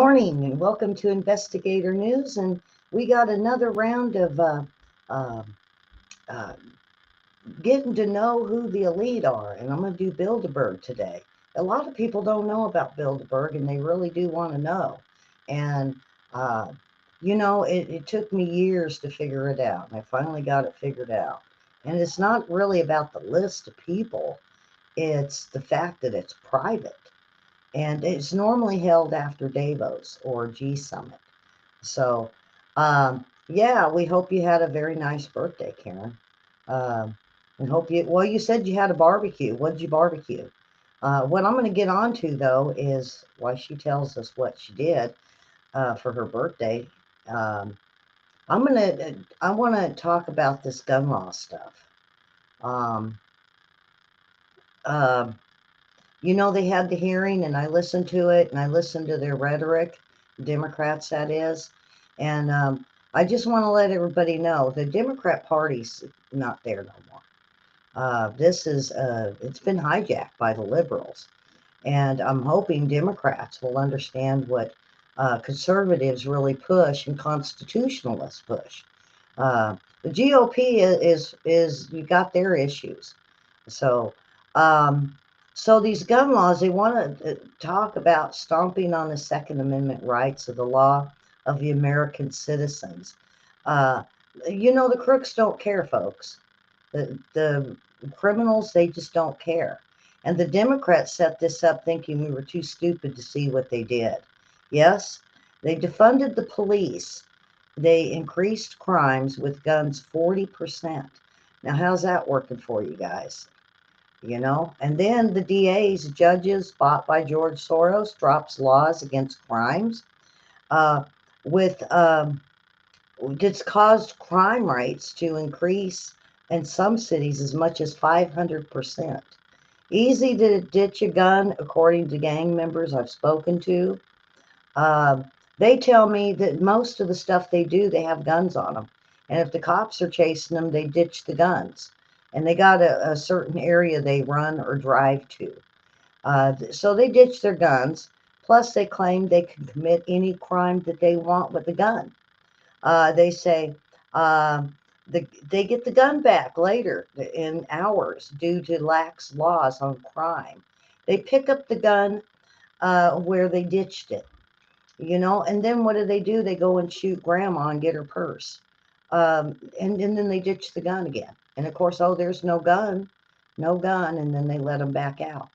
morning and welcome to Investigator News. And we got another round of uh, uh, getting to know who the elite are. And I'm going to do Bilderberg today. A lot of people don't know about Bilderberg and they really do want to know. And, uh, it took me years to figure it out. And I finally got it figured out. And it's not really about the list of people, it's the fact that it's private. And it's normally held after Davos or G Summit. So, yeah, we hope you had a very nice birthday, Karen. Um, and hope well, you said you had a barbecue. What did you barbecue? What I'm going to get onto, though, is why she tells us what she did for her birthday. Um, I want to talk about this gun law stuff. Um, uh, they had the hearing and I listened to it and I listened to their rhetoric, Democrats, that is. And I just want to let everybody know the Democrat Party's not there no more. It's been hijacked by the liberals. And I'm hoping Democrats will understand what conservatives really push and constitutionalists push. The GOP is you got their issues. So, um, so these gun laws, they want to talk about stomping on the Second Amendment rights of the law of the American citizens. Uh, the crooks don't care, folks. The criminals, they just don't care. And the Democrats set this up thinking we were too stupid to see what they did. Yes, they defunded the police. They increased crimes with guns 40%. Now, how's that working for you guys? And then the DAs, judges bought by George Soros, drops laws against crimes. Uh, with It's caused crime rates to increase in some cities as much as 500%. Easy to ditch a gun, according to gang members I've spoken to. Uh, they tell me that most of the stuff they do, they have guns on them. And if the cops are chasing them, they ditch the guns. And they got a certain area they run or drive to. So they ditch their guns. Plus, they claim they can commit any crime that they want with a gun. They say uh, they get the gun back later in hours due to lax laws on crime. They pick up the gun where they ditched it, and then what do? They go and shoot grandma and get her purse. And then they ditch the gun again. And of course, oh, there's no gun, no gun. And then they let them back out.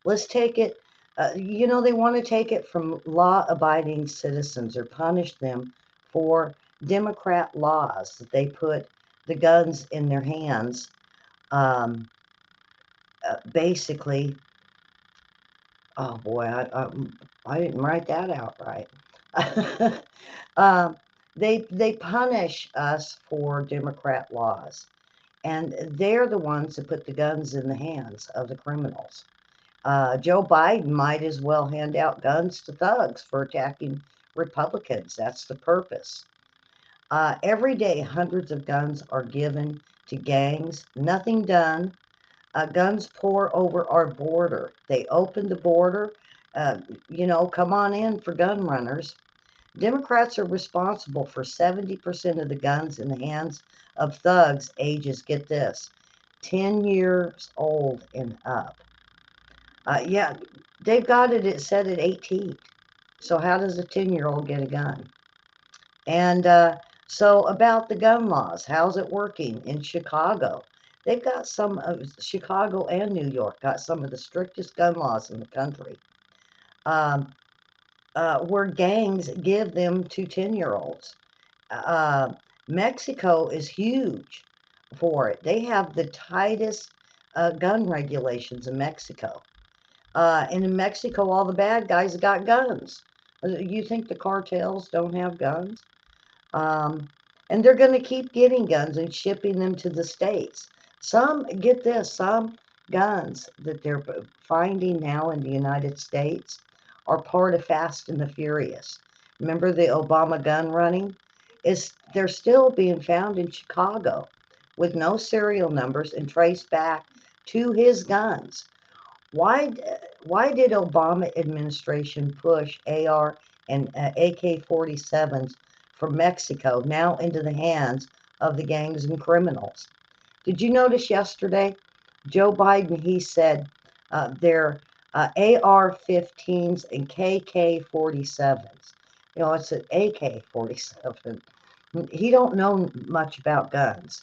Let's take it, they want to take it from law abiding citizens or punish them for Democrat laws that they put the guns in their hands. Basically, oh boy, I didn't write that out right. They punish us for Democrat laws, and they're the ones that put the guns in the hands of the criminals. Joe Biden might as well hand out guns to thugs for attacking Republicans. That's the purpose. Every day, hundreds of guns are given to gangs. Nothing done. Guns pour over our border. They open the border. Come on in for gun runners. Democrats are responsible for 70% of the guns in the hands of thugs ages, get this, 10 years old and up. Yeah, they've got it set at 18. So how does a 10-year-old get a gun? And so about the gun laws, how's it working in Chicago? They've got some of Chicago and New York got some of the strictest gun laws in the country. Where gangs give them to 10-year-olds. Mexico is huge for it. They have the tightest gun regulations in Mexico. And in Mexico, all the bad guys got guns. You think the cartels don't have guns? And they're going to keep getting guns and shipping them to the States. Get this, some guns that they're finding now in the United States are part of Fast and the Furious. Remember the Obama gun running? They're still being found in Chicago with no serial numbers and traced back to his guns. Why did Obama administration push AR and AK-47s from Mexico now into the hands of the gangs and criminals. Did you notice yesterday, Joe Biden, he said they're AR-15s and KK-47s. You know, it's an AK-47. He don't know much about guns.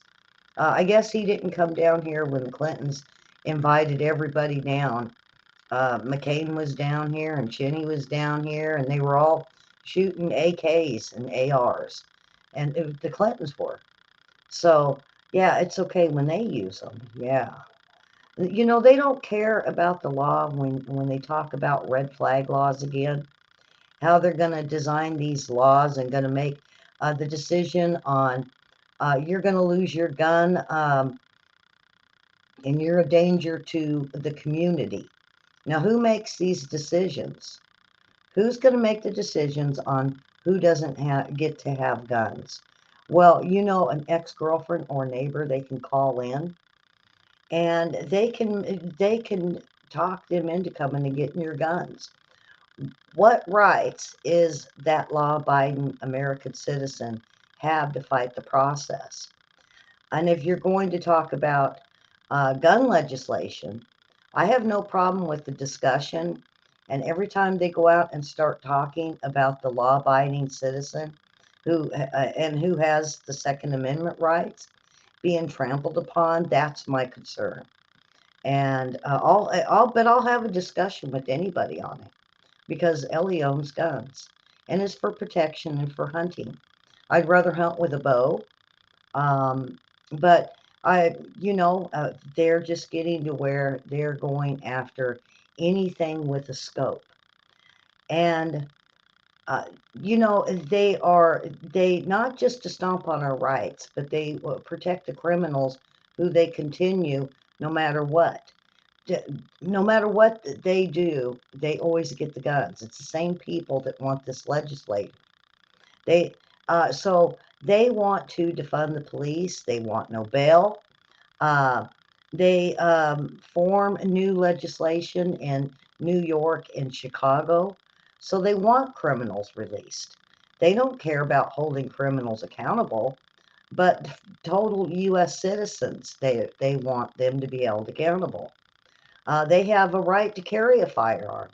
I guess he didn't come down here when the Clintons invited everybody down. McCain was down here and Cheney was down here, and they were all shooting AKs and ARs, and the Clintons were. So yeah, it's okay when they use them. Yeah, you know, they don't care about the law when they talk about red flag laws again. How they're going to design these laws and going to make the decision on you're going to lose your gun and you're a danger to the community. Now, who makes these decisions? Who's going to make the decisions on who doesn't get to have guns? Well, you know, an ex-girlfriend or neighbor, they can call in and they can talk them into coming and getting your guns. What rights is that law-abiding American citizen have to fight the process? And if you're going to talk about gun legislation, I have no problem with the discussion. And every time they go out and start talking about the law-abiding citizen who has the Second Amendment rights being trampled upon, that's my concern. And I'll have a discussion with anybody on it because Ellie owns guns and it's for protection and for hunting. I'd rather hunt with a bow, but they're just getting to where they're going after anything with a scope. And, they not just to stomp on our rights, but they protect the criminals who they continue no matter what. No matter what they do, they always get the guns. It's the same people that want this legislated. So they want to defund the police. They want no bail. They form new legislation in New York and Chicago. So they want criminals released. They don't care about holding criminals accountable, but total U.S. citizens, they want them to be held accountable. They have a right to carry a firearm.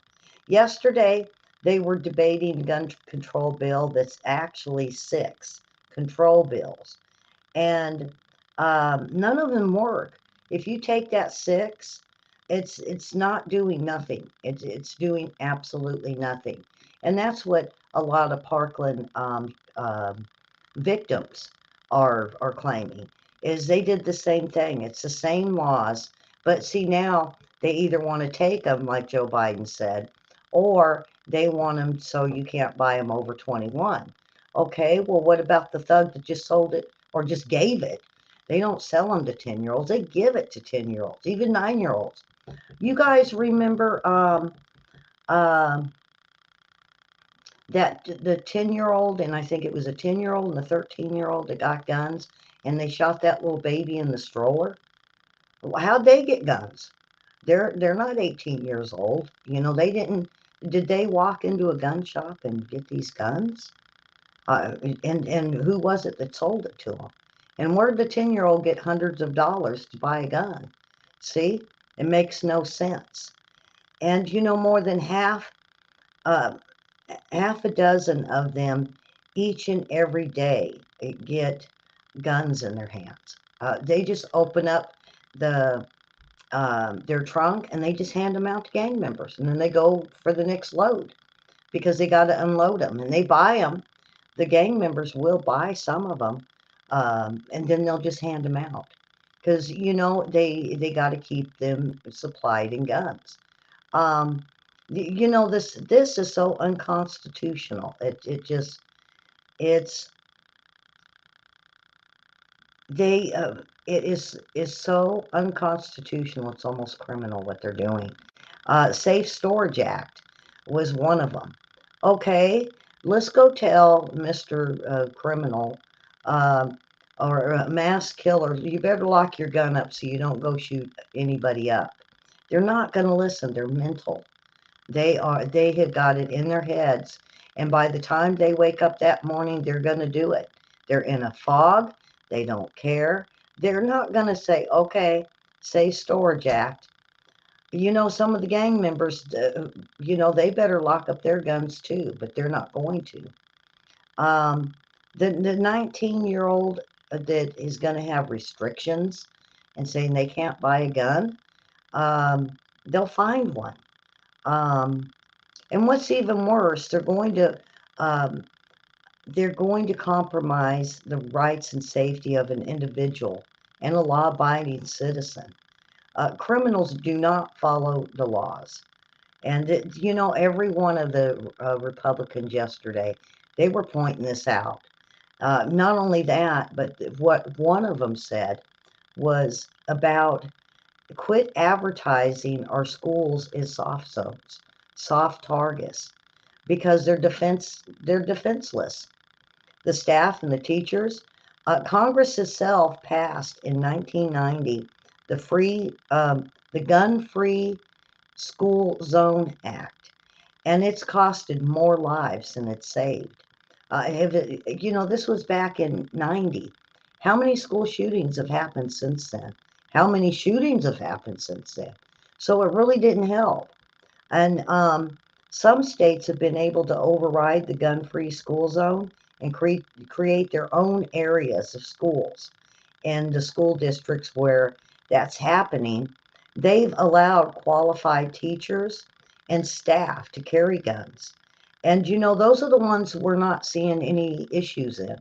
Yesterday, they were debating a gun control bill that's actually 6 control bills. And none of them work. If you take that 6, it's not doing nothing. It's doing absolutely nothing. And that's what a lot of Parkland victims are claiming, is they did the same thing. It's the same laws, but see, now they either want to take them, like Joe Biden said, or they want them so you can't buy them over 21. Okay, well, what about the thug that just sold it or just gave it? They don't sell them to 10-year-olds. They give it to 10-year-olds, even 9-year-olds. You guys remember that the 10-year-old, and I think it was a 10-year-old and a 13-year-old that got guns, and they shot that little baby in the stroller? How'd they get guns? They're not 18 years old. You know, did they walk into a gun shop and get these guns? And who was it that sold it to them? And where did the 10-year-old get hundreds of dollars to buy a gun? See, it makes no sense. And more than half a dozen of them each and every day get guns in their hands. They just open up their trunk and they just hand them out to gang members, and then they go for the next load because they got to unload them, and they buy them. The gang members will buy some of them, and then they'll just hand them out because they got to keep them supplied in guns. This is so unconstitutional. It is so unconstitutional. It's almost criminal what they're doing. Safe Storage Act was one of them. Okay, let's go tell Mr. Criminal or mass killer, you better lock your gun up so you don't go shoot anybody up. They're not going to listen. They're mental. They have got it in their heads. And by the time they wake up that morning, they're going to do it. They're in a fog. They don't care. They're not going to say, okay, safe storage act. Some of the gang members, they better lock up their guns too, but they're not going to. Um, the 19-year-old that is going to have restrictions and saying they can't buy a gun, they'll find one. Um, and what's even worse, um, they're going to compromise the rights and safety of an individual and a law-abiding citizen. Criminals do not follow the laws. And, every one of the Republicans yesterday, they were pointing this out. Not only that, but what one of them said was about quit advertising our schools as soft zones, soft targets, because they're defenseless. The staff and the teachers. Congress itself passed in 1990 the Gun-Free School Zone Act, and it's costed more lives than it's saved. This was back in 90. How many school shootings have happened since then? How many shootings have happened since then? So it really didn't help. And some states have been able to override the gun-free school zone and create their own areas of schools. In the school districts where that's happening, they've allowed qualified teachers and staff to carry guns. And those are the ones we're not seeing any issues in,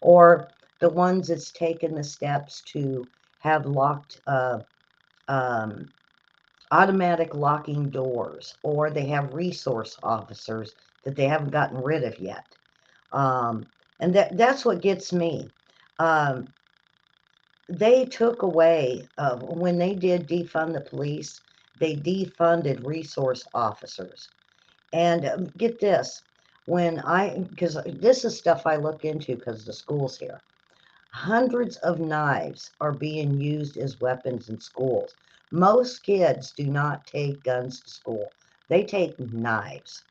or the ones that's taken the steps to have locked um, automatic locking doors, or they have resource officers that they haven't gotten rid of yet. Um, and that's what gets me. Um, they took away, when they did defund the police, they defunded resource officers. And get this, because this is stuff I look into because the school's here. Hundreds of knives are being used as weapons in schools. Most kids do not take guns to school. They take knives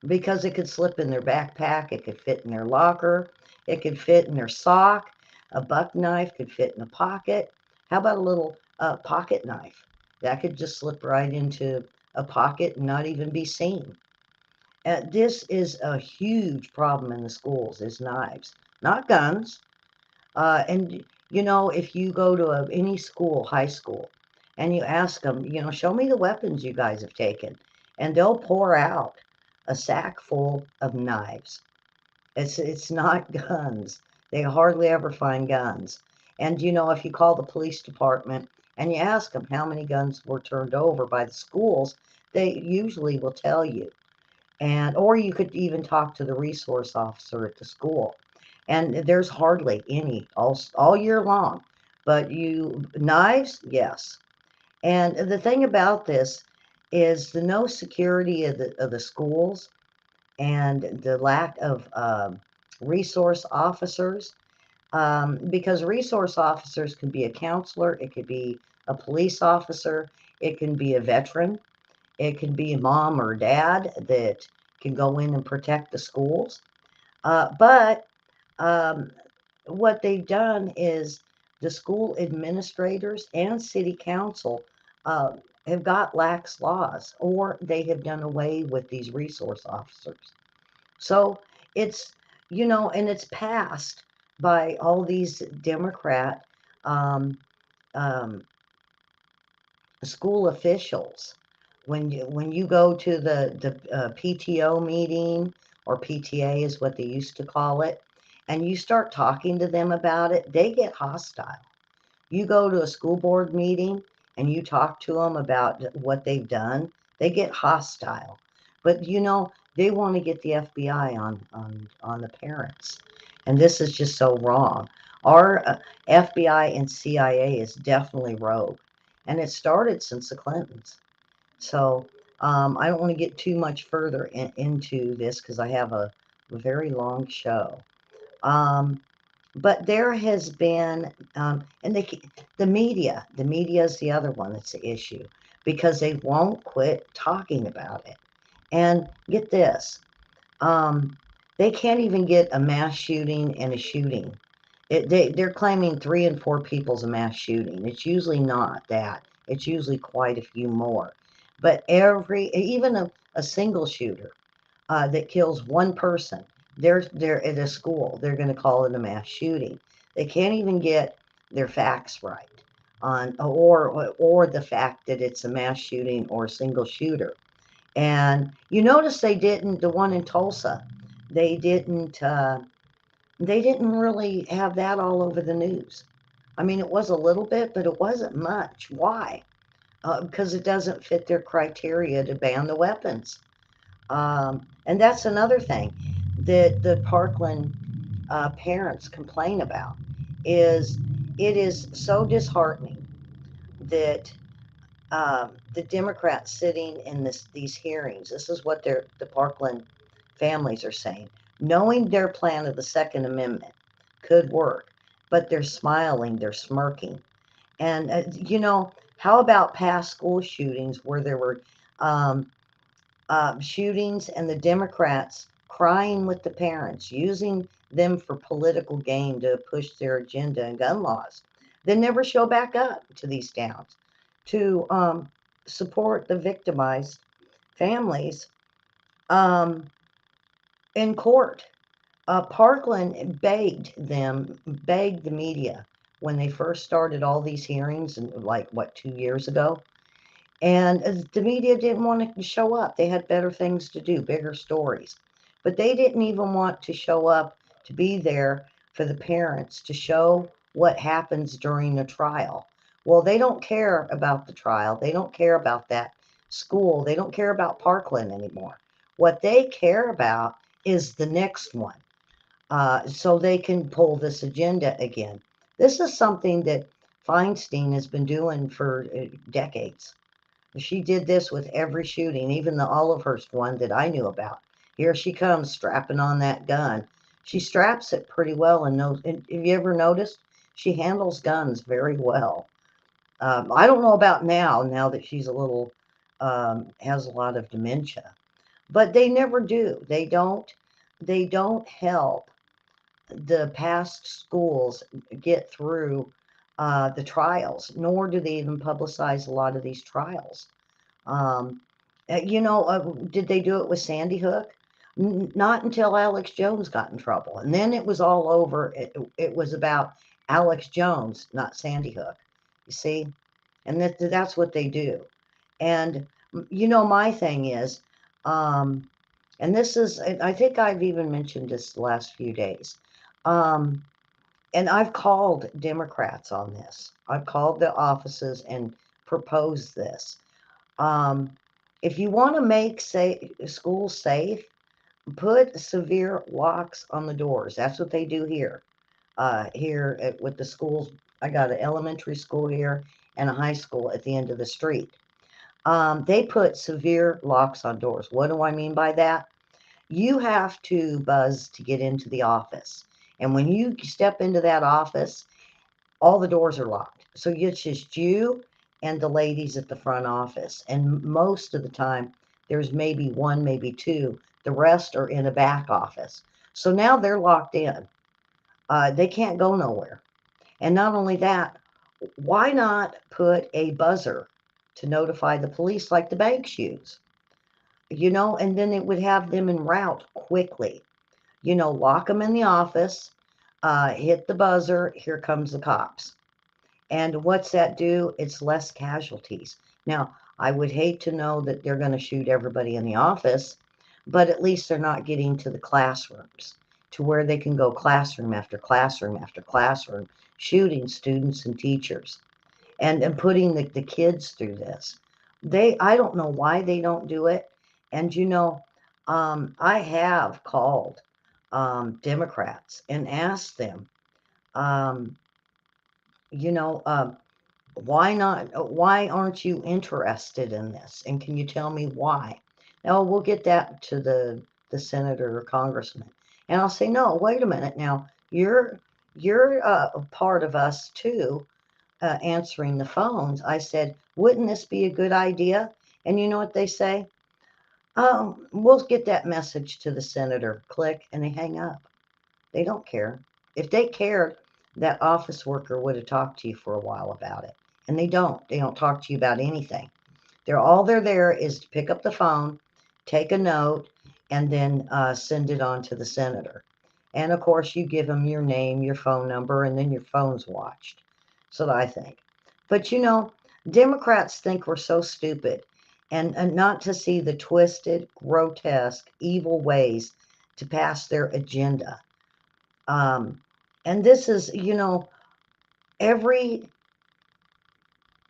because it could slip in their backpack, it could fit in their locker, it could fit in their sock. A buck knife could fit in a pocket. How about a little pocket knife? That could just slip right into a pocket and not even be seen. This is a huge problem in the schools, is knives, not guns. And if you go to any school, high school, and you ask them, show me the weapons you guys have taken, and they'll pour out a sack full of knives. It's not guns. They hardly ever find guns. And if you call the police department and you ask them how many guns were turned over by the schools, they usually will tell you. Or you could even talk to the resource officer at the school. And there's hardly any all year long. But knives, yes. And the thing about this is the no security of the schools and the lack of resource officers. Because resource officers can be a counselor, it could be a police officer, it can be a veteran, it can be a mom or dad that can go in and protect the schools. But what they've done is the school administrators and city council uh, have got lax laws, or they have done away with these resource officers. So it's, and it's passed by all these Democrat um, um, school officials. When you go to the PTO meeting, or PTA is what they used to call it, and you start talking to them about it, they get hostile. You go to a school board meeting and you talk to them about what they've done, they get hostile. But they want to get the FBI on the parents, and this is just so wrong. Our FBI and CIA is definitely rogue, and it started since the Clintons. So I don't want to get too much further into this because I have a very long show. Um, but there has been, and the media is the other one that's the issue, because they won't quit talking about it. And get this, Um, they can't even get a mass shooting and a shooting. They're claiming 3 and 4 people's a mass shooting. It's usually not that. It's usually quite a few more. But even a single shooter that kills one person, they're at a school. They're going to call it a mass shooting. They can't even get their facts right on or the fact that it's a mass shooting or a single shooter. And you notice they didn't, the one in Tulsa, they didn't they didn't really have that all over the news. I mean, it was a little bit, but it wasn't much. Why? Because it doesn't fit their criteria to ban the weapons. And that's another thing that the Parkland parents complain about is it is so disheartening that the Democrats sitting in these hearings, this is what the Parkland families are saying, knowing their plan of the Second Amendment could work, but they're smiling, they're smirking. And, how about past school shootings where there were um, shootings and the Democrats crying with the parents, using them for political gain to push their agenda and gun laws? They never show back up to these towns to support the victimized families um, in court. Parkland begged the media when they first started all these hearings, and like what 2 years ago, and the media didn't want to show up. They had better things to do, bigger stories, but they didn't even want to show up to be there for the parents to show what happens during the trial. Well, they don't care about the trial. They don't care about that school. They don't care about Parkland anymore. What they care about is the next one, so they can pull this agenda again. This is something that Feinstein has been doing for decades. She did this with every shooting, even the Olivehurst one that I knew about. Here she comes strapping on that gun. She straps it pretty well and knows. And have you ever noticed? She handles guns very well. I don't know about now that she's a little, has a lot of dementia, but they never do. They don't help the past schools get through the trials, nor do they even publicize a lot of these trials. Um, did they do it with Sandy Hook? Not until Alex Jones got in trouble. And then it was all over. It was about Alex Jones, not Sandy Hook. You see? And that's what they do. And, my thing is, um, and this is, I think I've even mentioned this the last few days. Um, and I've called Democrats on this. I've called the offices and proposed this. Um, if you want to make schools safe, put severe locks on the doors. That's what they do here. With the schools, I got an elementary school here and a high school at the end of the street. They put severe locks on doors. What do I mean by that? You have to buzz to get into the office. And when you step into that office, all the doors are locked. So it's just you and the ladies at the front office. And most of the time, there's maybe one, maybe two. The rest are in a back office. So now they're locked in. They can't go nowhere. And not only that, why not put a buzzer to notify the police like the banks use? And then it would have them en route quickly. Lock them in the office, hit the buzzer, here comes the cops. And what's that do? It's less casualties. Now, I would hate to know that they're going to shoot everybody in the office, but at least they're not getting to the classrooms to where they can go classroom after classroom after classroom, shooting students and teachers and putting the kids through this. I don't know why they don't do it. And I have called Democrats and asked them, um, you know, um, why not? Why aren't you interested in this? And can you tell me why? Now we'll get that to the senator or congressman, and I'll say, no, wait a minute. Now you're a part of us too, answering the phones. I said, wouldn't this be a good idea? And you know what they say? We'll get that message to the senator. Click, and they hang up. They don't care. If they cared, that office worker would have talked to you for a while about it. And they don't. They don't talk to you about anything. They're there is to pick up the phone, take a note, and then send it on to the senator. And of course, you give them your name, your phone number, and then your phone's watched. So I think. But Democrats think we're so stupid, and not to see the twisted, grotesque, evil ways to pass their agenda. Um, and this is, every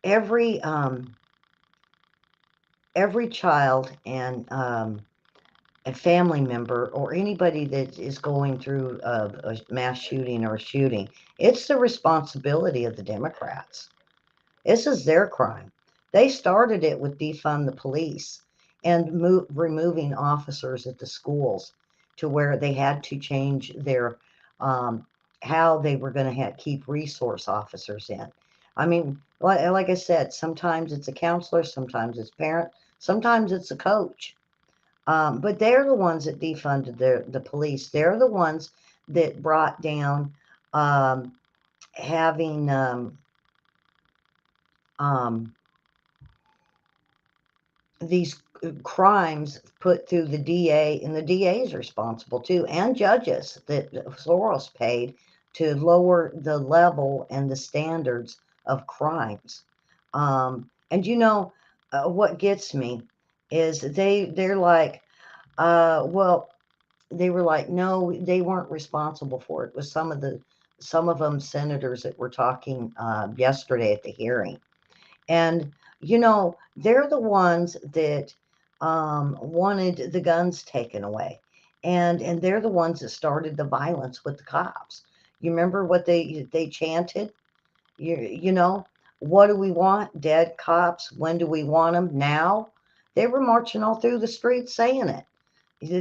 every every child and a family member or anybody that is going through a mass shooting or a shooting, it's the responsibility of the Democrats. This is their crime. They started it with defund the police and removing officers at the schools to where they had to change their um, how they were going to keep resource officers in. I mean, like I said, sometimes it's a counselor, sometimes it's parent, sometimes it's a coach. But they're the ones that defunded the police. They're the ones that brought down um, having um, these crimes put through the DA, and the DA is responsible too, and judges that Soros paid to lower the level and the standards of crimes. And what gets me is they're like, well, they were like, no, they weren't responsible for it. It was some of them senators that were talking yesterday at the hearing. And, they're the ones that wanted the guns taken away. And they're the ones that started the violence with the cops. You remember what they chanted? You know, what do we want? Dead cops. When do we want them? Now. They were marching all through the streets saying it.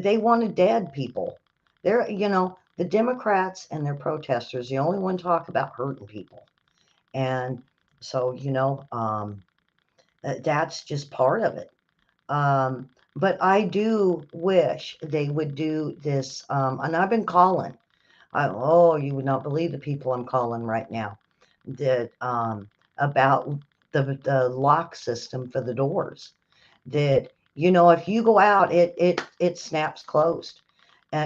They wanted dead people. The Democrats and their protesters, the only one talk about hurting people. And so, that's just part of it. But I do wish they would do this. And I've been calling. Oh, you would not believe the people I'm calling right now that about the lock system for the doors. That if you go out, it snaps closed.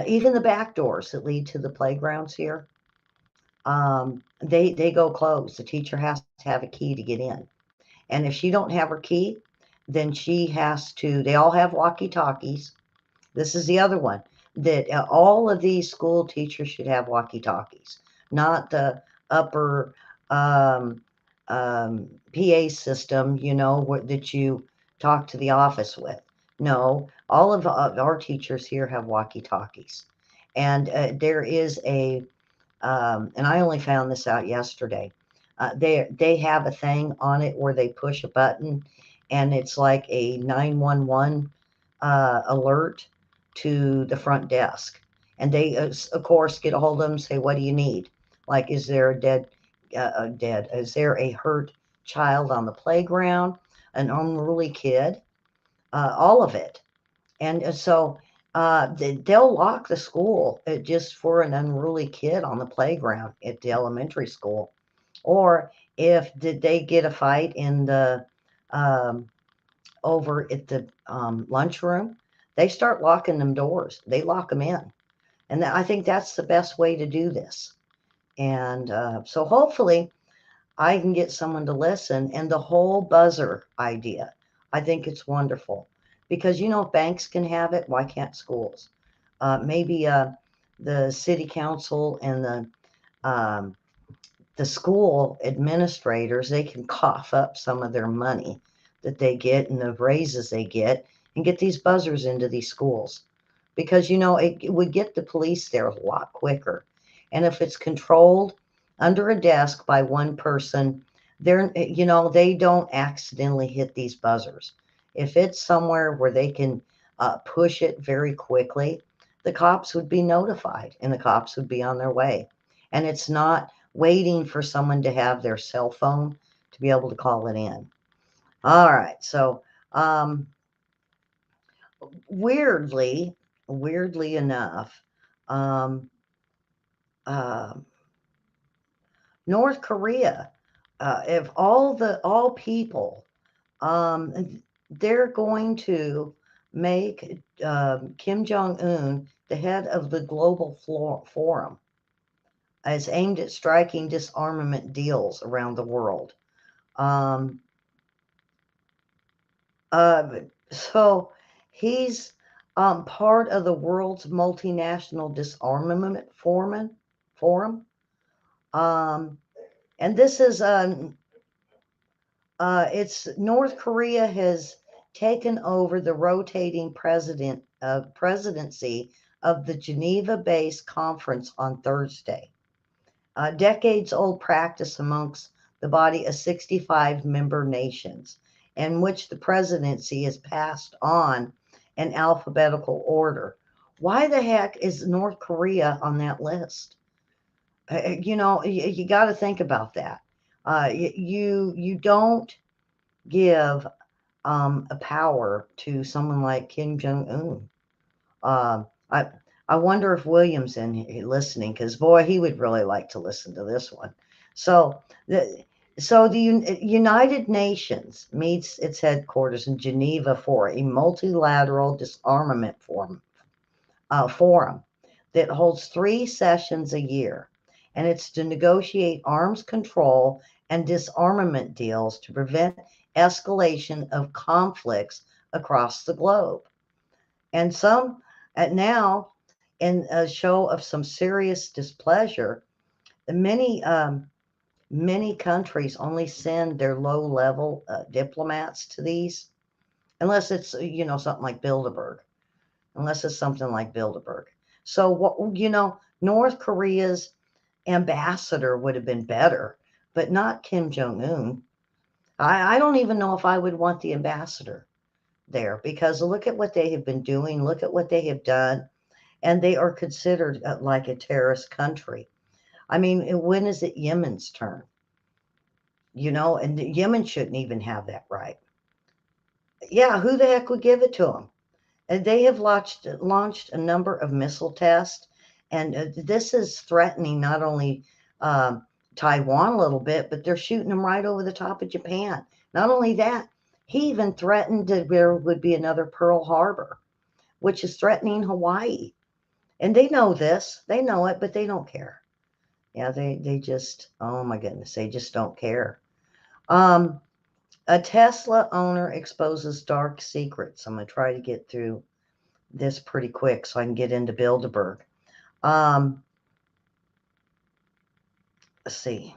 Even the back doors that lead to the playgrounds here, they go closed. The teacher has to have a key to get in. And if she don't have her key, then she has to. They all have walkie-talkies. This is the other one that all of these school teachers should have walkie-talkies, not the upper um, PA system, that you talk to the office with. No, all of our teachers here have walkie-talkies, and there is and I only found this out yesterday. They have a thing on it where they push a button, and it's like a 911 alert to the front desk, and they of course get a hold of them and say, "What do you need? Like, is there a dead? Is there a hurt child on the playground? An unruly kid? All of it." And so they'll lock the school just for an unruly kid on the playground at the elementary school. Or if did they get a fight in the um, over at the lunchroom, they start locking them doors. They lock them in. And I think that's the best way to do this. And so hopefully I can get someone to listen. And the whole buzzer idea, I think it's wonderful because if banks can have it, why can't schools? Maybe the city council and um, the school administrators, they can cough up some of their money that they get and the raises they get and get these buzzers into these schools because it would get the police there a lot quicker. And if it's controlled under a desk by one person, they don't accidentally hit these buzzers. If it's somewhere where they can push it very quickly, the cops would be notified and the cops would be on their way. And it's not waiting for someone to have their cell phone to be able to call it in. All right. So, um, weirdly enough, um, uh, North Korea, if all people, they're going to make Kim Jong Un the head of the global forum, as aimed at striking disarmament deals around the world. Um, uh, so he's part of the world's multinational disarmament forum. Um, and this is it's North Korea has taken over the rotating presidency of the Geneva-based conference on Thursday. A decades-old practice amongst the body of 65 member nations, in which the presidency is passed on in alphabetical order. Why the heck is North Korea on that list? You got to think about that. You don't give a power to someone like Kim Jong Un. I wonder if William's in here listening, because boy, he would really like to listen to this one. So the United Nations meets its headquarters in Geneva for a multilateral disarmament forum that holds 3 sessions a year, and it's to negotiate arms control and disarmament deals to prevent escalation of conflicts across the globe. And some now, in a show of some serious displeasure, many many countries only send their low-level diplomats to these, unless it's something like Bilderberg, unless it's something like Bilderberg. So North Korea's ambassador would have been better, but not Kim Jong Un. I don't even know if I would want the ambassador there, because look at what they have been doing, look at what they have done, and they are considered like a terrorist country. I mean, when is it Yemen's turn? And Yemen shouldn't even have that right. Yeah, who the heck would give it to them? They have launched a number of missile tests, and this is threatening not only um, Taiwan a little bit, but they're shooting them right over the top of Japan. Not only that, he even threatened that there would be another Pearl Harbor, which is threatening Hawaii. And they know this, they know it, but they don't care. Yeah, they just, oh my goodness, they just don't care. Um, a Tesla owner exposes dark secrets. I'm going to try to get through this pretty quick so I can get into Bilderberg. Let's see.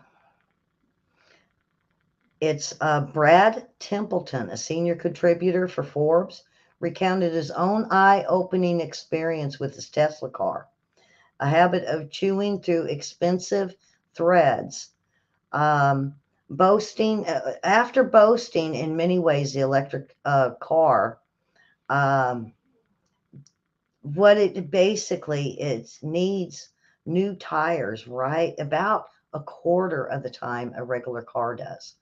It's Brad Templeton, a senior contributor for Forbes, recounted his own eye-opening experience with his Tesla car, a habit of chewing through expensive threads, boasting after boasting in many ways the electric car. What it basically needs new tires, right? About a quarter of the time a regular car does.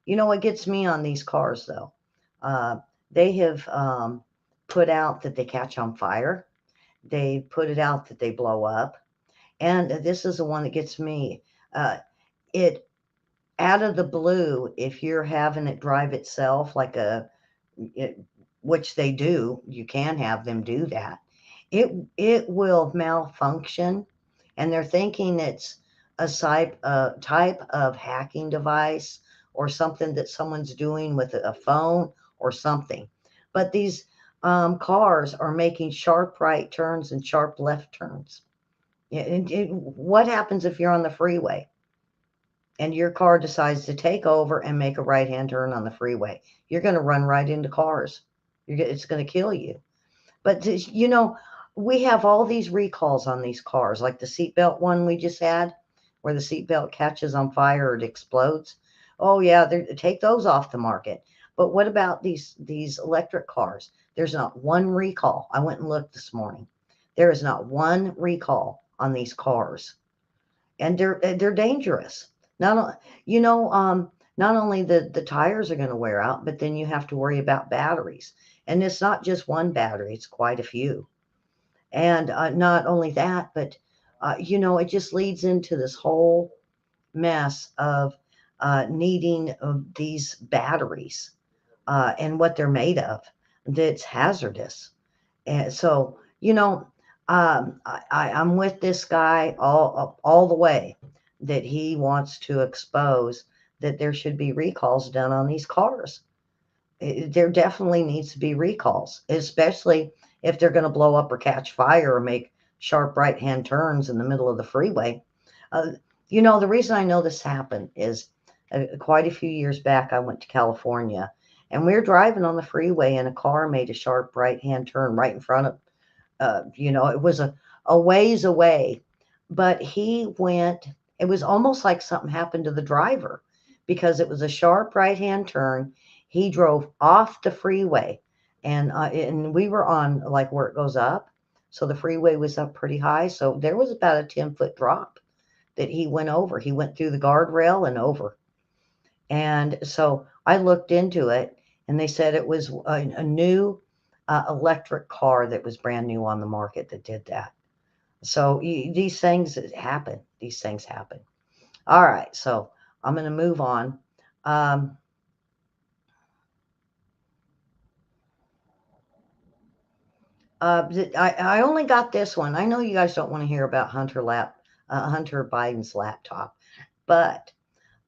What gets me on these cars though? Uh, they have put out that they catch on fire. They put it out that they blow up. And this is the one that gets me. It out of the blue, if you're having it drive itself which they do, you can have them do that. It will malfunction, and they're thinking it's a type of hacking device or something that someone's doing with a phone or something. But these cars are making sharp right turns and sharp left turns. What happens if you're on the freeway and your car decides to take over and make a right-hand turn on the freeway? You're going to run right into cars. It's going to kill you. But we have all these recalls on these cars, like the seatbelt one we just had, where the seatbelt catches on fire or it explodes. Oh yeah, take those off the market. But what about these electric cars? There's not one recall. I went and looked this morning. There is not one recall on these cars, and they're dangerous. Not you know not only the tires are going to wear out, but then you have to worry about batteries. And it's not just one battery, it's quite a few. And not only that, but it just leads into this whole mess of needing these batteries and what they're made of that's hazardous. And so, I'm with this guy all the way that he wants to expose that there should be recalls done on these cars. There definitely needs to be recalls, especially if they're going to blow up or catch fire or make sharp right hand turns in the middle of the freeway. Uh, the reason I know this happened is quite a few years back, I went to California and we were driving on the freeway and a car made a sharp right hand turn right in front of, it was a ways away, but he went, it was almost like something happened to the driver because it was a sharp right hand turn. He drove off the freeway and we were on like where it goes up. So the freeway was up pretty high. So there was about a 10-foot drop that he went over. He went through the guardrail and over. And so I looked into it, and they said it was a new electric car that was brand new on the market that did that. So these things happen. These things happen. All right. So I'm going to move on. Um, I only got this one. I know you guys don't want to hear about Hunter Biden's laptop, but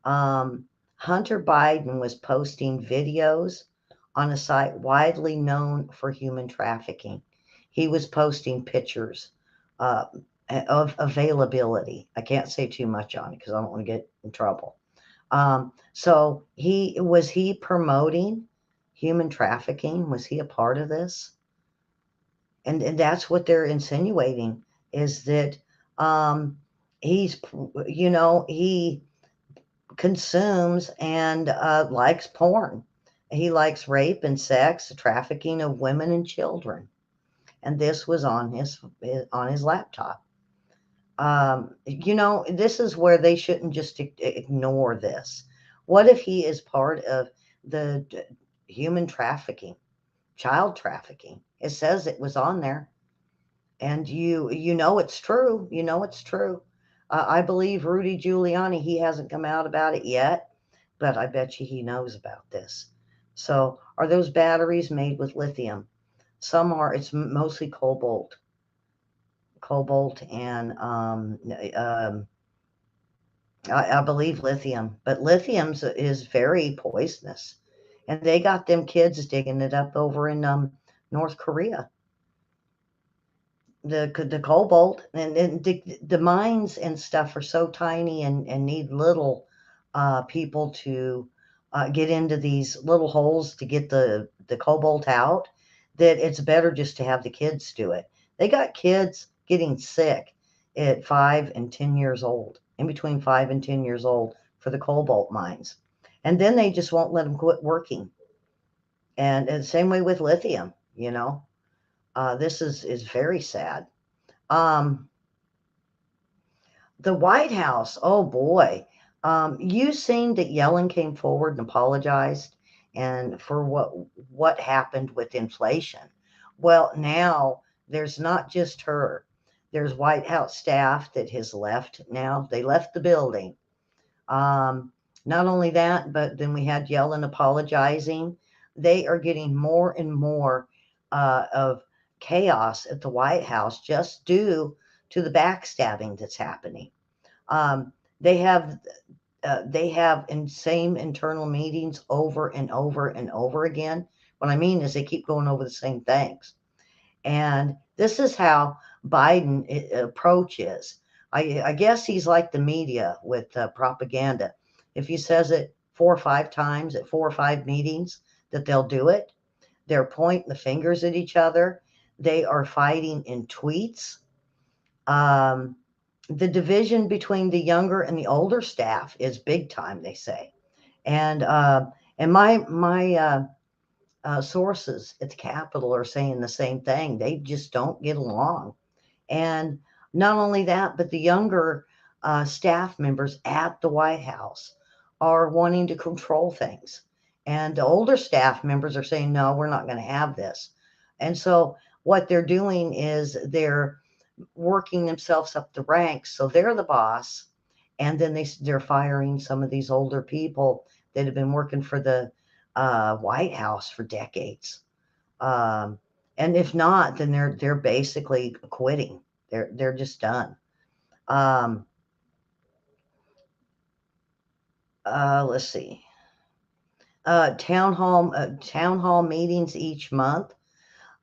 Um, Hunter Biden was posting videos on a site widely known for human trafficking. He was posting pictures uh, of availability. I can't say too much on it because I don't want to get in trouble. So he promoting human trafficking? Was he a part of this? And that's what they're insinuating is that um, he's he consumes and likes porn. He likes rape and sex, trafficking of women and children, and this was on his laptop. This is where they shouldn't just ignore this. What if he is part of the human trafficking, child trafficking? It says it was on there, and you know it's true. You know it's true. I believe Rudy Giuliani. He hasn't come out about it yet, but I bet you he knows about this. So, are those batteries made with lithium? Some are. It's mostly cobalt, and I believe lithium. But lithium is very poisonous, and they got them kids digging it up over in North Korea. The cobalt and the mines and stuff are so tiny and need little people to get into these little holes to get the cobalt out, that it's better just to have the kids do it. They got kids getting sick at 5 and 10 years old, in between 5 and 10 years old, for the cobalt mines, and then they just won't let them quit working. And same way with lithium. This is very sad. Um, the White House, oh boy. You seen that Yellen came forward and apologized and for what happened with inflation. Well, now there's not just her. There's White House staff that has left now. They left the building. Um, Not only that, but then we had Yellen apologizing. They are getting more and more of chaos at the White House just due to the backstabbing that's happening. Um, they have insane internal meetings over and over and over again. What I mean is they keep going over the same things. And this is how Biden approach is. I guess he's like the media with propaganda. If he says it 4 or 5 times at 4 or 5 meetings, that they'll do it. They're pointing the fingers at each other. They are fighting in tweets. Um, the division between the younger and the older staff is big time, they say. And my sources at the Capitol are saying the same thing. They just don't get along. And not only that, but the younger staff members at the White House are wanting to control things. And the older staff members are saying, no, we're not going to have this. And so what they're doing is they're working themselves up the ranks. So they're the boss. And then they're firing some of these older people that have been working for the White House for decades. Um, and if not, then they're basically quitting. They're just done. Um, let's see. Town hall meetings each month.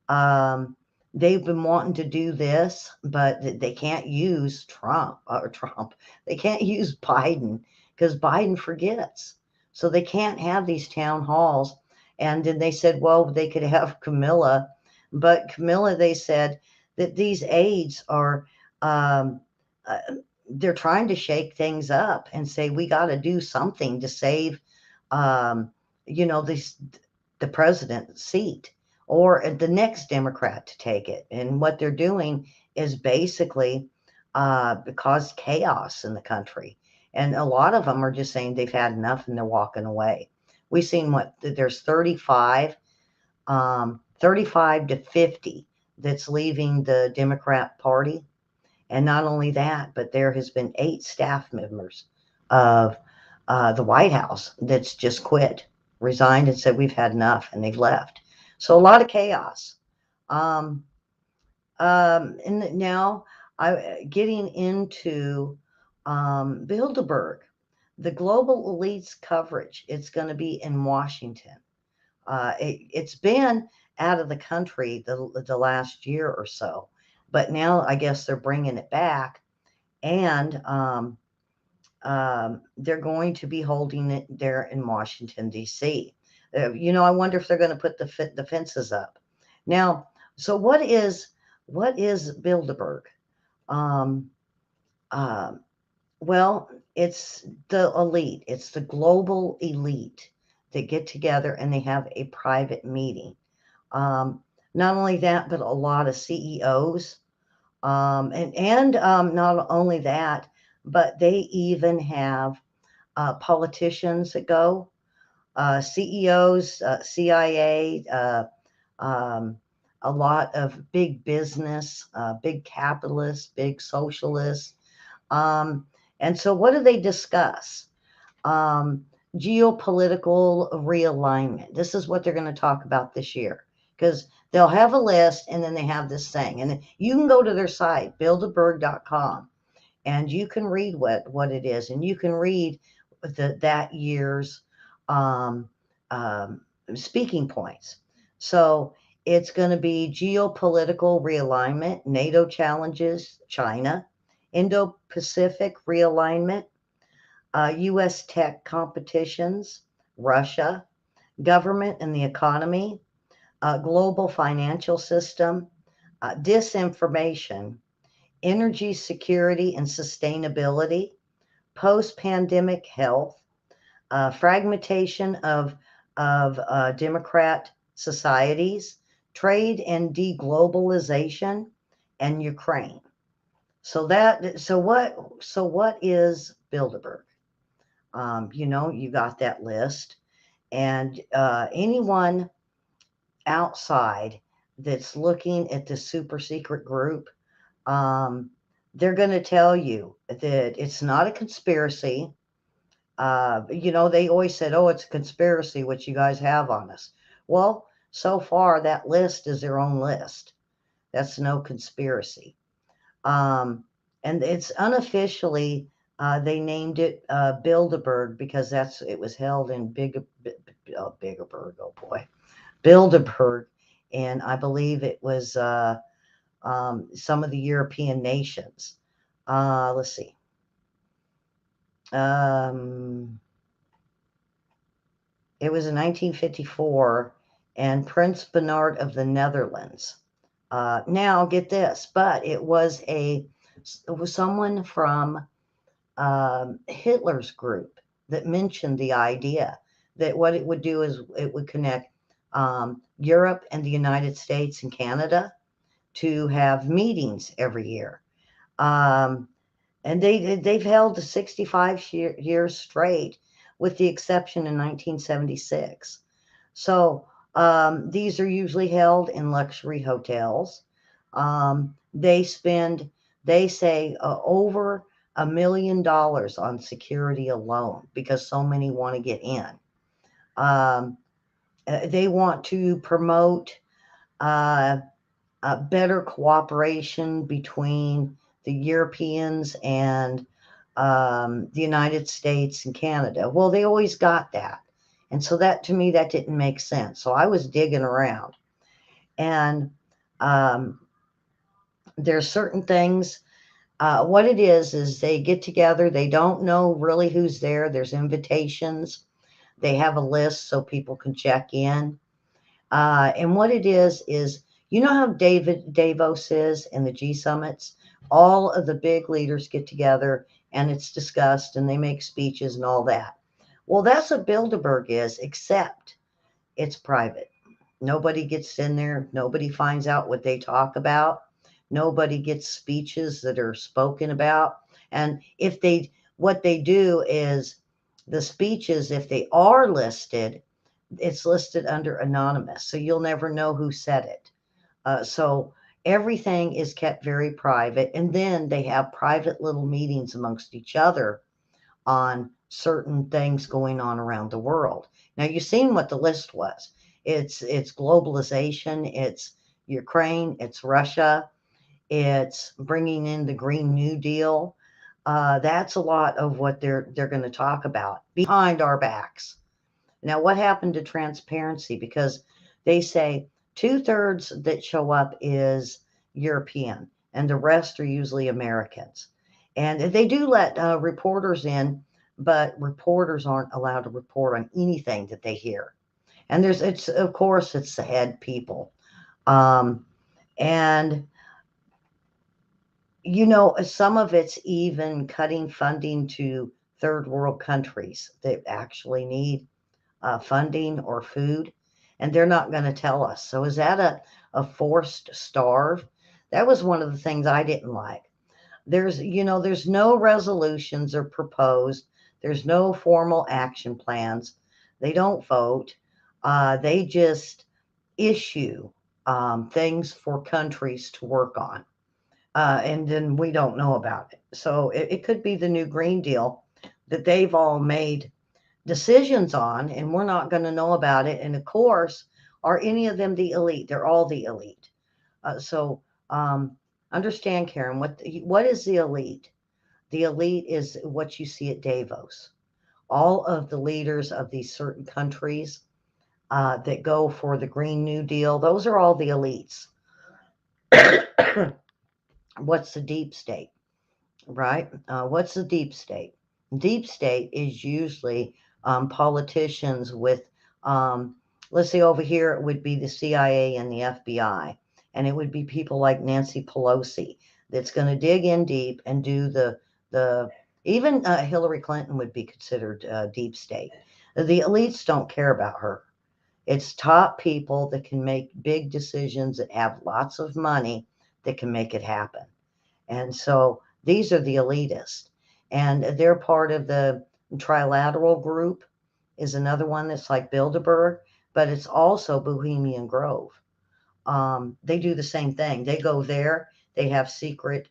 Um, they've been wanting to do this, but they can't use Trump. They can't use Biden because Biden forgets. So they can't have these town halls. And then they said, well, they could have Camilla, but Camilla, they said that these aides are, um, uh, they're trying to shake things up and say we got to do something to save, um, this the president's seat or the next Democrat to take it. And what they're doing is basically cause chaos in the country. And a lot of them are just saying they've had enough and they're walking away. We've seen there's 35 to 50 that's leaving the Democrat Party. And not only that, but there has been 8 staff members of the White House that's just quit, resigned, and said, we've had enough, and they've left. So a lot of chaos. Um, and now getting into Bilderberg, the global elites coverage. It's going to be in Washington. It's been out of the country the last year or so, but now I guess they're bringing it back, and they're going to be holding it there in Washington, D.C. I wonder if they're going to put the fences up. Now, so what is Bilderberg? Um, uh, well, it's the elite. It's the global elite that get together and they have a private meeting. Um, Not only that, but a lot of CEOs, and not only that, but they even have politicians that go, CEOs, CIA, um, a lot of big business, big capitalists, big socialists. Um, and so, what do they discuss? Um, Geopolitical realignment. This is what they're going to talk about this year because they'll have a list and then they have this thing. And you can go to their site, bilderberg.com, and you can read what it is, and you can read that year's um, um, speaking points. So it's going to be geopolitical realignment, NATO challenges, China, Indo-Pacific realignment, U.S. tech competitions, Russia, government and the economy, global financial system, disinformation, energy security and sustainability, post pandemic health, fragmentation of Democrat societies, trade and deglobalization, and Ukraine. So what is Bilderberg? You got that list, and anyone outside that's looking at the super secret group, um, they're going to tell you that it's not a conspiracy. They always said, oh, it's a conspiracy, what you guys have on us. Well, so far, that list is their own list. That's no conspiracy. Um, and it's unofficially, they named it Bilderberg because it was held in Biggerberg, oh boy, Bilderberg. And I believe it was some of the European nations. Let's see. It was in 1954, and Prince Bernard of the Netherlands. Now, get this, but it was someone from Hitler's group that mentioned the idea that what it would do is it would connect Europe and the United States and Canada to have meetings every year. And they've held 65 years straight. with the exception in 1976. So these are usually held in luxury hotels. They spend, they say, over $1 million on security alone because so many want to get in. Um, they want to promote uh, better cooperation between the Europeans and the United States and Canada. Well, they always got that. And so that to me, that didn't make sense. So I was digging around. And um, there's certain things. What it is they get together. They don't know really who's there. There's invitations. They have a list so people can check in. And what it is you know how David Davos is in the G summits? All of the big leaders get together and it's discussed and they make speeches and all that. Well, that's what Bilderberg is, except it's private. Nobody gets in there. Nobody finds out what they talk about. Nobody gets speeches that are spoken about. And if they, what they do is the speeches, if they are listed, it's listed under anonymous. So you'll never know who said it. So everything is kept very private. And then they have private little meetings amongst each other on certain things going on around the world. Now you've seen what the list was. It's globalization, it's Ukraine, it's Russia, it's bringing in the Green New Deal. That's a lot of what they're going to talk about behind our backs. Now, what happened to transparency? Because they say 2/3 that show up is European, and the rest are usually Americans. And they do let reporters in, but reporters aren't allowed to report on anything that they hear. And it's of course it's the head people, um, and some of it's even cutting funding to third world countries that actually need funding or food, and they're not going to tell us. So is that a forced starve? That was one of the things I didn't like. There's no resolutions or proposed. There's no formal action plans. They don't vote. They just issue things for countries to work on. And then we don't know about it. So it could be the new Green Deal that they've all made decisions on, and we're not going to know about it. And of course, are any of them the elite? They're all the elite. So understand, Karen, what is the elite? The elite is what you see at Davos. All of the leaders of these certain countries that go for the Green New Deal, those are all the elites. What's the deep state, right? What's the deep state? Deep state is usually politicians with, um, let's say over here, it would be the CIA and the FBI. And it would be people like Nancy Pelosi that's going to dig in deep and do the even Hillary Clinton would be considered deep state. The elites don't care about her. It's top people that can make big decisions that have lots of money that can make it happen. And so these are the elitists. And they're part of the trilateral group, is another one that's like Bilderberg, but it's also Bohemian Grove. They do the same thing. They go there, they have secret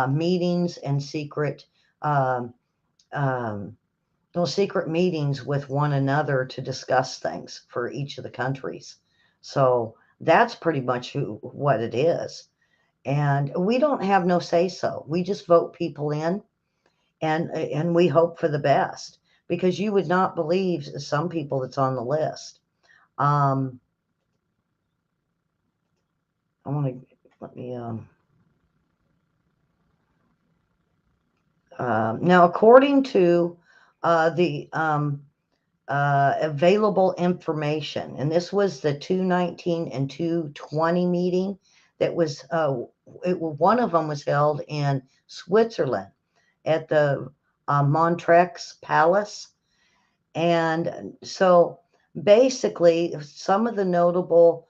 meetings and secret, um, um, those secret meetings with one another to discuss things for each of the countries. So that's pretty much what it is. And we don't have no say so. We just vote people in, and we hope for the best, because you would not believe some people that's on the list. Um, I want to let me now according to the available information, and this was the 219 and 220 meeting that was one of them was held in Switzerland at the Montrex Palace. And so basically, some of the notable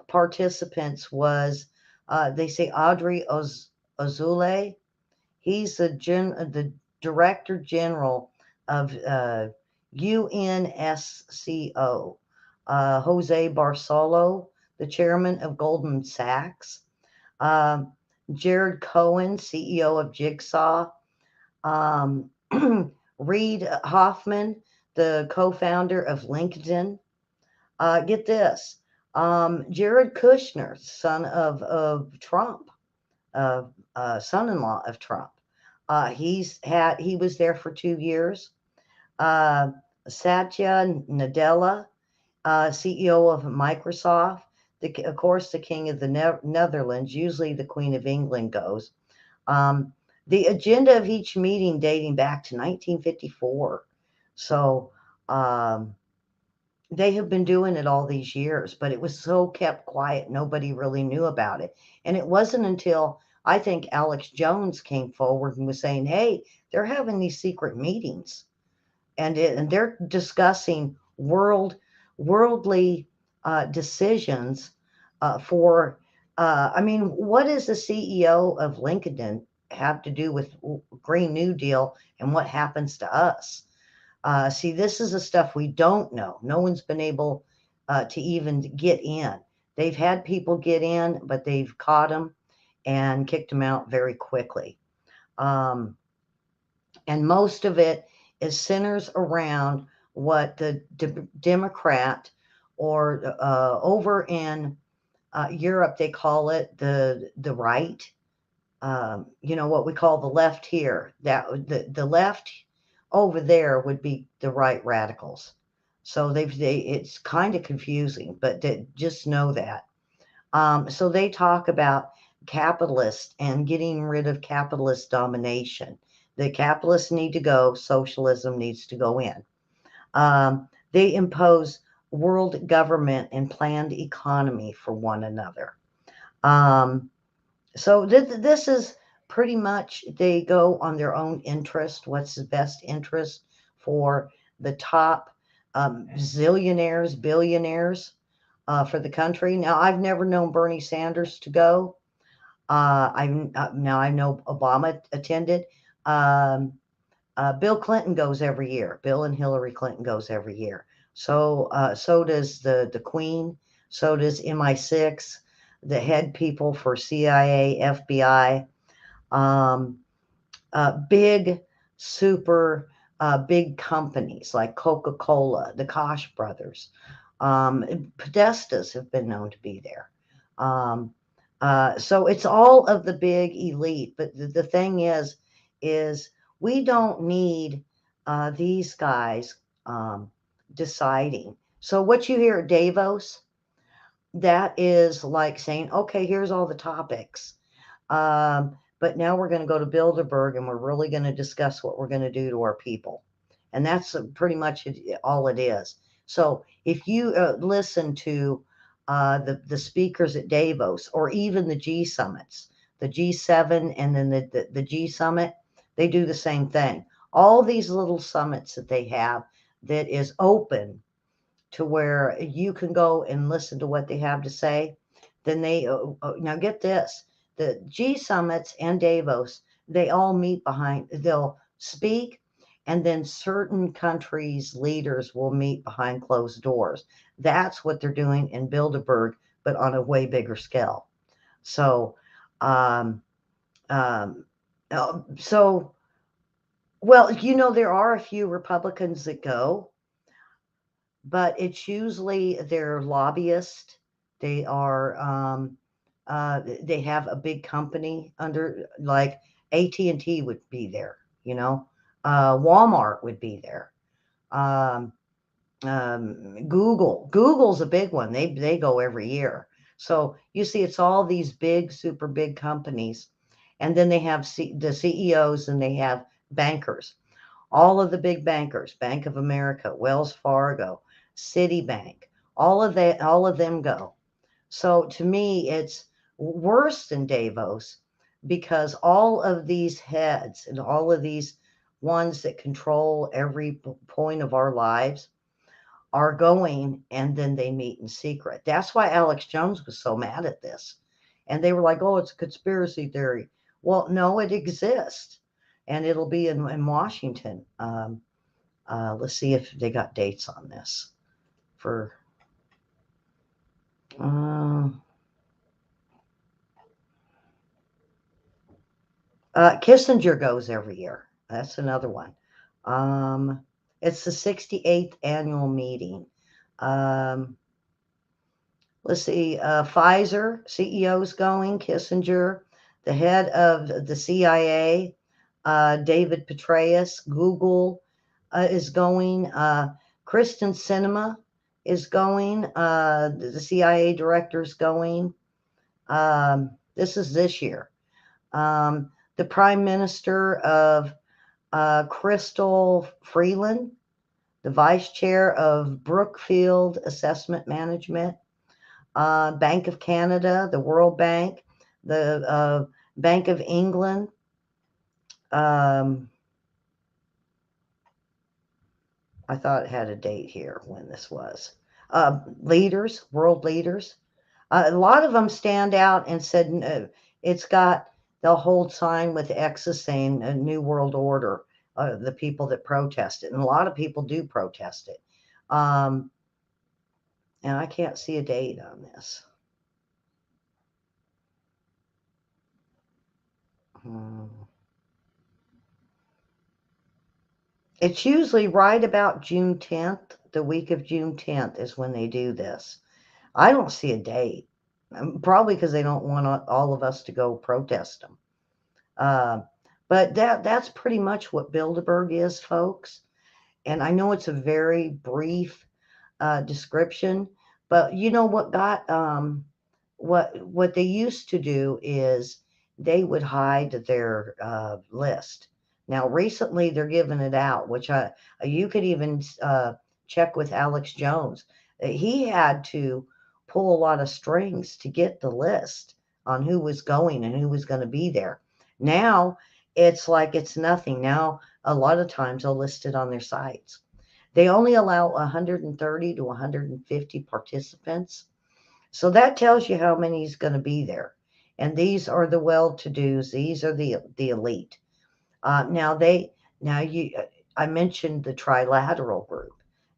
participants was, they say, Audrey Ozule. He's the director general of UNESCO, Jose Barcelo, the chairman of Goldman Sachs, um, Jared Cohen, CEO of Jigsaw, um, Reid Hoffman, the co-founder of LinkedIn. Get this, Jared Kushner, son of Trump, uh, son-in-law of Trump. He was there for 2 years. Uh, Satya Nadella, CEO of Microsoft. Of course, the King of the Netherlands. Usually, the Queen of England goes. Um, the agenda of each meeting dating back to 1954. So um, they have been doing it all these years, but it was so kept quiet, nobody really knew about it. And it wasn't until I think Alex Jones came forward and was saying, "Hey, they're having these secret meetings, and they're discussing worldly decisions for." I mean, what does the CEO of LinkedIn have to do with Green New Deal and what happens to us? See, this is the stuff we don't know. No one's been able to even get in. They've had people get in, but they've caught them and kicked them out very quickly. Um, and most of it is centers around what the Democrat or over in Europe they call it the right. What we call the left here. That the left over there would be the right radicals. So it's kind of confusing, but just know that. So they talk about capitalists and getting rid of capitalist domination. The capitalists need to go, socialism needs to go in. They impose world government and planned economy for one another. Um, so this is pretty much they go on their own interest. What's the best interest for the top zillionaires, billionaires for the country? Now, I've never known Bernie Sanders to go. Now I know Obama attended. Um, Bill Clinton goes every year. Bill and Hillary Clinton goes every year. So does the Queen. So does MI6, the head people for CIA, FBI, um, big, super big companies like Coca Cola, the Koch brothers. Um, Podestas have been known to be there. Um, so it's all of the big elite. But the thing is we don't need these guys deciding. So what you hear at Davos, that is like saying, okay, here's all the topics. But now we're going to go to Bilderberg and we're really going to discuss what we're going to do to our people. And that's pretty much all it is. So if you listen to the speakers at Davos or even the G summits, the G7 and then the G summit, they do the same thing. All these little summits that they have that is open to where you can go and listen to what they have to say. Then now get this, the G summits and Davos, they all meet they'll speak, and then certain countries' leaders will meet behind closed doors. That's what they're doing in Bilderberg, but on a way bigger scale. So, um, um, so, well, there are a few Republicans that go, but it's usually their lobbyist. They are they have a big company under, like AT&T would be there, you know, Walmart would be there. Um, Google's a big one. They go every year. So you see, it's all these big, super big companies, and then they have the CEOs and they have bankers. All of the big bankers, Bank of America, Wells Fargo, Citibank, all of them go. So to me, it's worse than Davos because all of these heads and all of these ones that control every point of our lives are going, and then they meet in secret. That's why Alex Jones was so mad at this. And they were like, oh, it's a conspiracy theory. Well, no, it exists. And it'll be in Washington. Let's see if they got dates on this for. Kissinger goes every year. That's another one. Um, it's the 68th annual meeting. Um, let's see. Pfizer CEO is going. Kissinger, the head of the CIA, David Petraeus. Google is going. Kristen Sinema is going. The CIA director is going. This is this year. The Prime Minister of Crystal Freeland, the Vice Chair of Brookfield Assessment Management, Bank of Canada, the World Bank, the Bank of England. I thought it had a date here when this was. Leaders, world leaders. A lot of them stand out and said it's got, they'll hold sign with X's saying a New World Order, the people that protest it. And a lot of people do protest it. And I can't see a date on this. Hmm. It's usually right about June 10th. The week of June 10th is when they do this. I don't see a date. Probably because they don't want all of us to go protest them. Uh, but that's pretty much what Bilderberg is, folks. And I know it's a very brief description, but you know what got what they used to do is they would hide their list. Now recently they're giving it out, which you could even check with Alex Jones. He had to pull a lot of strings to get the list on who was going and who was going to be there. Now it's like it's nothing. Now a lot of times they'll list it on their sites. They only allow 130 to 150 participants. So that tells you how many is going to be there. And these are the well-to-dos. These are the elite. Now I mentioned the trilateral group.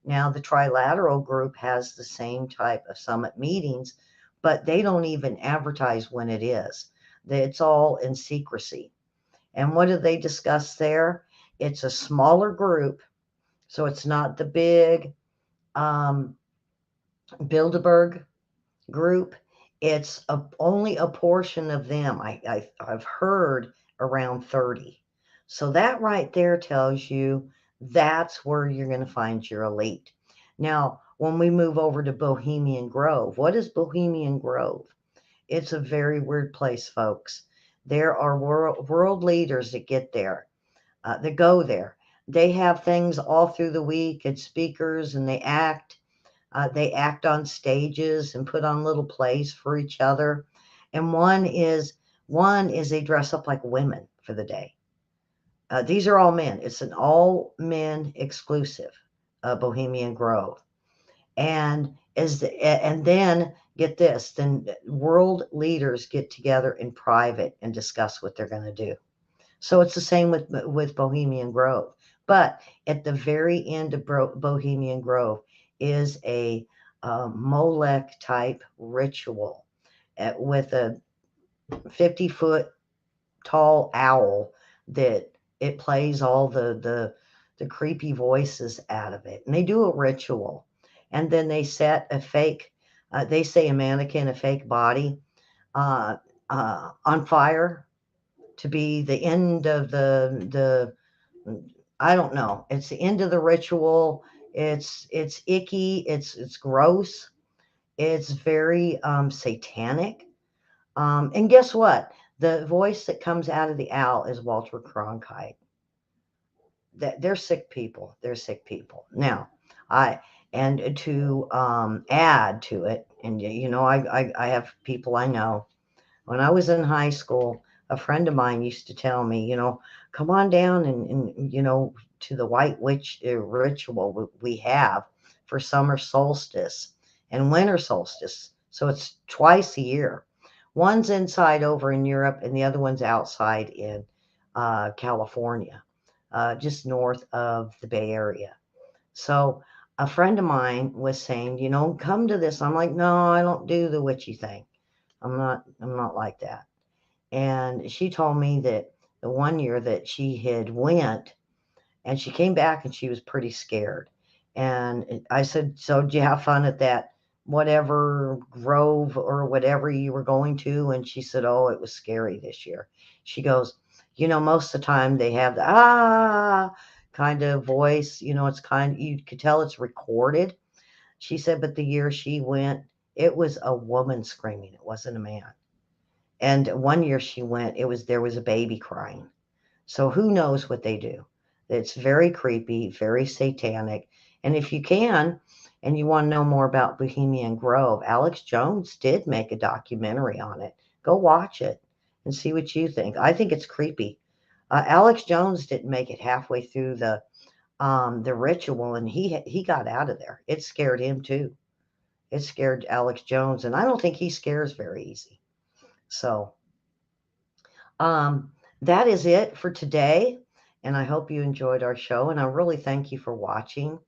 Now the trilateral group has the same type of summit meetings, but they don't even advertise when it is. It's all in secrecy. And what do they discuss there? It's a smaller group, so it's not the big um, Bilderberg group. It's only a portion of them. I've heard around 30. So that right there tells you that's where you're going to find your elite. Now, when we move over to Bohemian Grove, what is Bohemian Grove? It's a very weird place, folks. There are world leaders that get there, that go there. They have things all through the week and speakers, and they act. They act on stages and put on little plays for each other. And one is they dress up like women for the day. These are all men. It's an all men exclusive, Bohemian Grove. And then get this, then world leaders get together in private and discuss what they're going to do. So it's the same with Bohemian Grove. But at the very end of Bohemian Grove is a Molech type ritual with a 50-foot tall owl that it plays all the creepy voices out of it. And they do a ritual. And then they set a fake, they say a mannequin, a fake body uh, on fire to be the end of the I don't know. It's the end of the ritual. It's icky. It's gross. It's very satanic. And guess what? The voice that comes out of the owl is Walter Cronkite. They're sick people. They're sick people. Now, I and to add to it, and you know, I have people I know. When I was in high school, a friend of mine used to tell me, you know, come on down and you know, to the White Witch ritual we have for summer solstice and winter solstice. So it's twice a year. One's inside over in Europe, and the other one's outside in California, just north of the Bay Area. So a friend of mine was saying, come to this. I'm like, no, I don't do the witchy thing. I'm not like that. And she told me that the one year that she had went and she came back and she was pretty scared. And I said, so did you have fun at that whatever grove or whatever you were going to? And she said, oh, it was scary this year. She goes, most of the time they have the kind of voice, it's you could tell it's recorded. She said, but the year she went, it was a woman screaming. It wasn't a man. And one year she went, there was a baby crying. So who knows what they do? It's very creepy, very satanic. And if you can, and you want to know more about Bohemian Grove, Alex Jones did make a documentary on it. Go watch it and see what you think. I think it's creepy. Alex Jones didn't make it halfway through the ritual, and he got out of there. It scared him too. It scared Alex Jones, and I don't think he scares very easy. So Um, that is it for today. And I hope you enjoyed our show. And I really thank you for watching.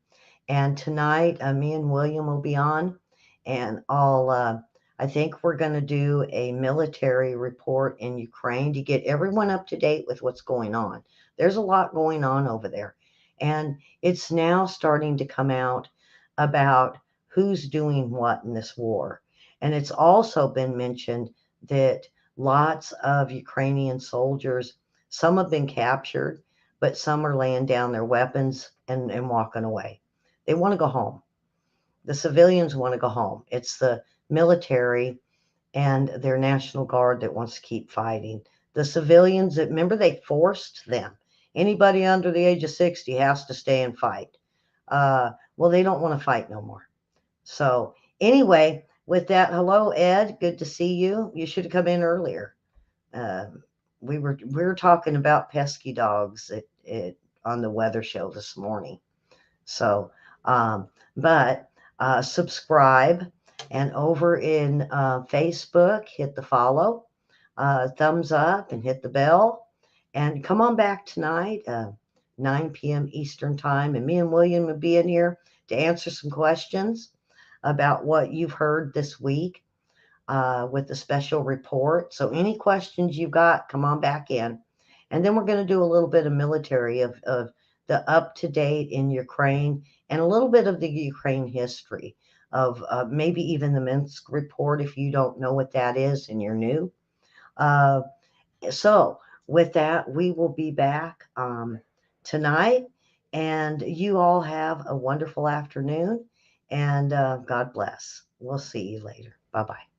And tonight, me and William will be on. And I think we're going to do a military report in Ukraine to get everyone up to date with what's going on. There's a lot going on over there. And it's now starting to come out about who's doing what in this war. And it's also been mentioned that lots of Ukrainian soldiers, some have been captured, but some are laying down their weapons and walking away. They want to go home. The civilians want to go home. It's the military and their National Guard that wants to keep fighting. The civilians, remember, they forced them. Anybody under the age of 60 has to stay and fight. Well, they don't want to fight no more. So, anyway, with that, hello, Ed. Good to see you. You should have come in earlier. Um, we were talking about pesky dogs on the weather show this morning. So, um, but subscribe, and over in Facebook, hit the follow, thumbs up, and hit the bell. And come on back tonight, 9 p.m. Eastern Time, and me and William will be in here to answer some questions about what you've heard this week with the special report. So any questions you've got, come on back in. And then we're going to do a little bit of military of the up to date in Ukraine and a little bit of the Ukraine history of maybe even the Minsk report if you don't know what that is and you're new. Uh, so with that, we will be back tonight. And you all have a wonderful afternoon. And God bless. We'll see you later. Bye bye.